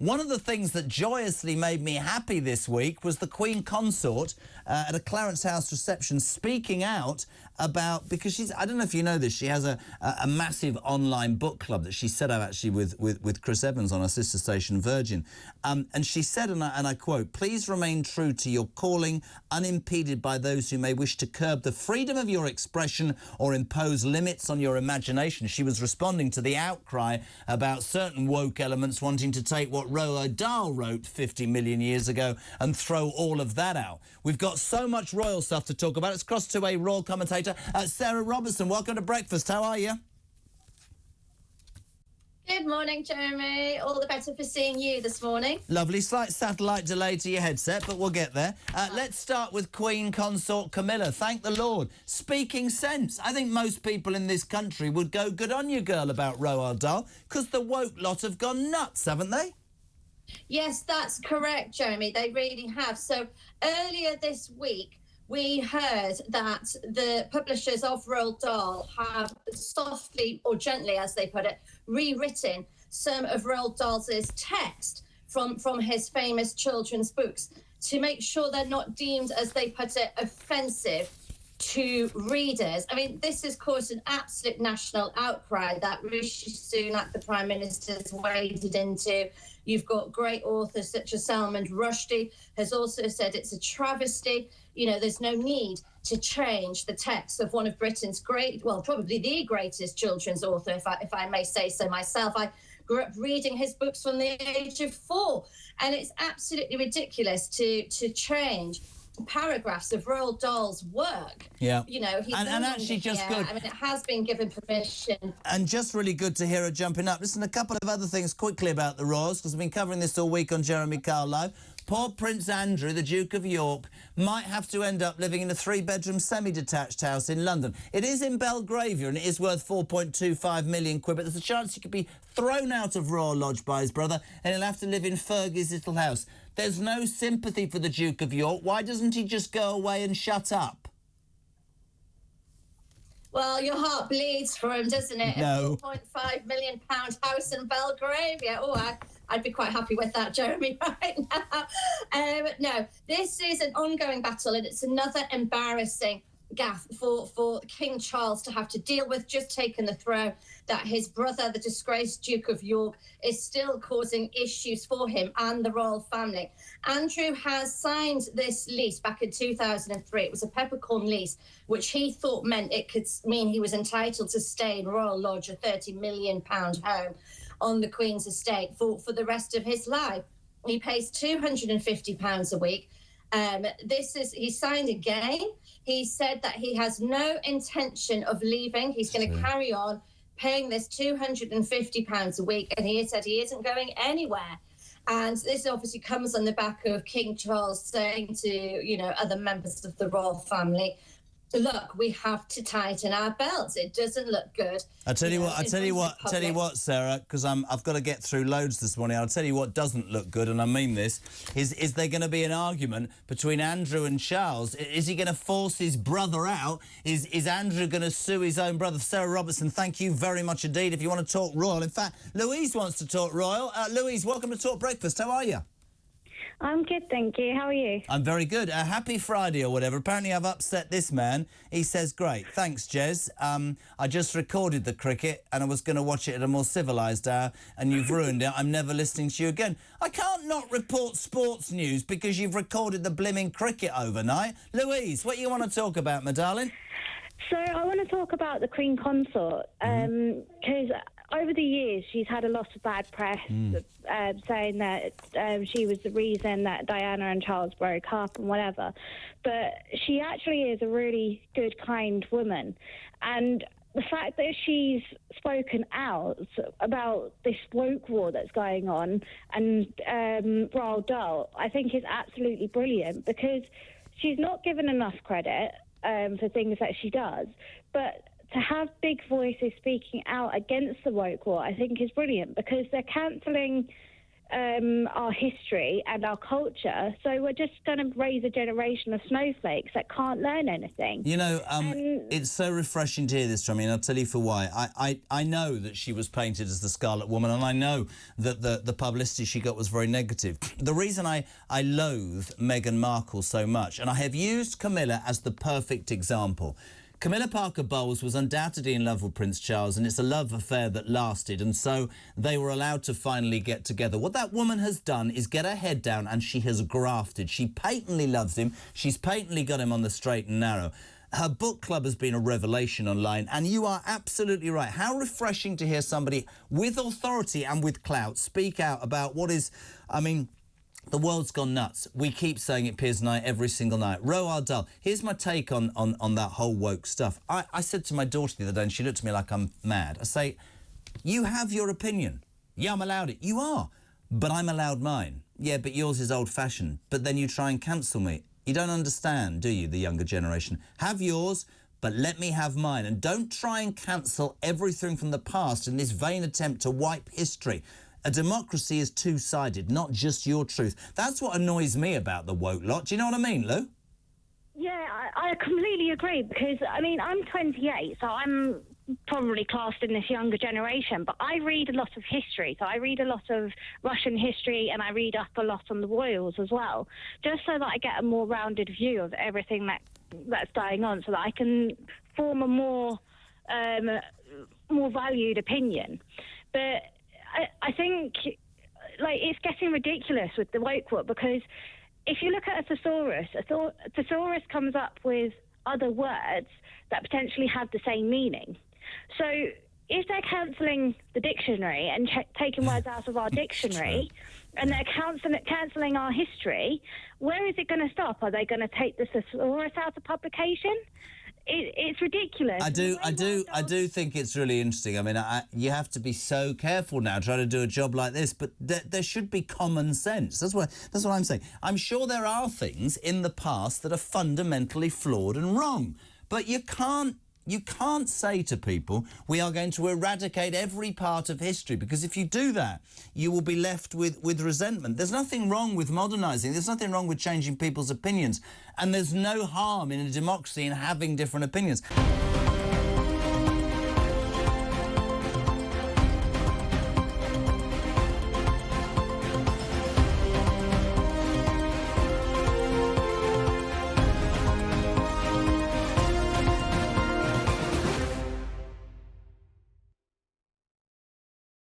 One of the things that joyously made me happy this week was the Queen Consort at a Clarence House reception speaking out about, because she's, I don't know if you know this, she has a massive online book club that she set up actually with Chris Evans on her sister station Virgin. And she said, and I quote, "Please remain true to your calling, unimpeded by those who may wish to curb the freedom of your expression or impose limits on your imagination." She was responding to the outcry about certain woke elements wanting to take what Roald Dahl wrote 50 million years ago and throw all of that out. We've got so much royal stuff to talk about. Let's cross to a royal commentator. Sarah Robertson, welcome to breakfast. How are you? Good morning, Jeremy. All the better for seeing you this morning. Lovely. Slight satellite delay to your headset, but we'll get there. Let's start with Queen Consort Camilla. Thank the Lord. Speaking sense. I think most people in this country would go good on you, girl, about Roald Dahl, because the woke lot have gone nuts, haven't they? Yes, that's correct, Jeremy. They really have. So earlier this week, we heard that the publishers of Roald Dahl have softly, or gently as they put it, rewritten some of Roald Dahl's text from his famous children's books to make sure they're not deemed, as they put it, offensive to readers. I mean, this has caused an absolute national outcry that Rishi Sunak, the Prime Minister, has waded into. You've got great authors such as Salman Rushdie has also said it's a travesty. You know, there's no need to change the text of one of Britain's probably the greatest children's author, if I may say so myself. I grew up reading his books from the age of 4, and it's absolutely ridiculous to change paragraphs of Roald Dahl's work. Yeah. You know, he's and actually just good. I mean, it has been given permission. And just really good to hear her jumping up. Listen, a couple of other things quickly about the royals, because I've been covering this all week on Jeremy Kyle Live. Poor Prince Andrew, the Duke of York, might have to end up living in a 3-bedroom semi-detached house in London. It is in Belgravia and it is worth 4.25 million quid, but there's a chance he could be thrown out of Royal Lodge by his brother and he'll have to live in Fergie's little house. There's no sympathy for the Duke of York. Why doesn't he just go away and shut up? Well, your heart bleeds for him, doesn't it? No. A £4.5 million house in Belgravia. Oh, I'd be quite happy with that, Jeremy, right now. No, this is an ongoing battle, and it's another embarrassing gaffe for King Charles to have to deal with, just taking the throne, that his brother, the disgraced Duke of York, is still causing issues for him and the royal family. Andrew has signed this lease back in 2003. It was a peppercorn lease, which he thought meant it could mean he was entitled to stay in Royal Lodge, a £30 million home on the Queen's estate for the rest of his life. He pays £250 a week. He signed again. He said that he has no intention of leaving. He's going to carry on paying this £250 a week, and he said he isn't going anywhere. And this obviously comes on the back of King Charles saying to, other members of the royal family, look, we have to tighten our belts. It doesn't look good. I tell you what, Sarah, because I've got to get through loads this morning. I'll tell you what doesn't look good, and I mean this, is there going to be an argument between Andrew and Charles? Is he going to force his brother out? Is Andrew going to sue his own brother? Sarah Robertson, thank you very much indeed. If you want to talk royal, in fact, Louise wants to talk royal. Louise, welcome to Talk Breakfast. How are you? I'm good, thank you. How are you? I'm very good. Happy Friday or whatever. Apparently I've upset this man. He says, great. Thanks, Jez. I just recorded the cricket and I was going to watch it at a more civilised hour and you've ruined it. I'm never listening to you again. I can't not report sports news because you've recorded the blimmin' cricket overnight. Louise, what you want to talk about, my darling? So I want to talk about the Queen Consort because over the years she's had a lot of bad press saying that she was the reason that Diana and Charles broke up and whatever. But she actually is a really good, kind woman. And the fact that she's spoken out about this woke war that's going on and Roald Dahl, I think is absolutely brilliant because she's not given enough credit for things that she does. But to have big voices speaking out against the woke war, I think is brilliant because they're cancelling our history and our culture. So we're just going to raise a generation of snowflakes that can't learn anything. You know, it's so refreshing to hear this, Tommy, and I'll tell you for why. I know that she was painted as the Scarlet Woman, and I know that the publicity she got was very negative. The reason I loathe Meghan Markle so much, and I have used Camilla as the perfect example. Camilla Parker Bowles was undoubtedly in love with Prince Charles, and it's a love affair that lasted, and so they were allowed to finally get together. What that woman has done is get her head down, and she has grafted. She patently loves him. She's patently got him on the straight and narrow. Her book club has been a revelation online, and you are absolutely right. How refreshing to hear somebody with authority and with clout speak out about what is, I mean, the world's gone nuts. We keep saying it, Piers and I, every single night. Roald Dahl. Here's my take on that whole woke stuff. I said to my daughter the other day, and she looked at me like I'm mad. I say, you have your opinion. Yeah, I'm allowed it. You are. But I'm allowed mine. Yeah, but yours is old-fashioned. But then you try and cancel me. You don't understand, do you, the younger generation? Have yours, but let me have mine. And don't try and cancel everything from the past in this vain attempt to wipe history. A democracy is two-sided, not just your truth. That's what annoys me about the woke lot. Do you know what I mean, Lou? Yeah, I completely agree, because, I mean, I'm 28, so I'm probably classed in this younger generation, but I read a lot of history. So I read a lot of Russian history, and I read up a lot on the royals as well, just so that I get a more rounded view of everything that's going on, so that I can form a more valued opinion. But I think, like, it's getting ridiculous with the woke world, because if you look at a thesaurus, a thesaurus comes up with other words that potentially have the same meaning. So if they're cancelling the dictionary and taking words out of our dictionary, and they're cancelling our history, where is it going to stop? Are they going to take the thesaurus out of publication? It's ridiculous. I do think it's really interesting. I mean, you have to be so careful now trying to do a job like this, but there should be common sense. That's what I'm saying. I'm sure there are things in the past that are fundamentally flawed and wrong, but you can't say to people, we are going to eradicate every part of history, because if you do that, you will be left with resentment. There's nothing wrong with modernising. There's nothing wrong with changing people's opinions. And there's no harm in a democracy in having different opinions.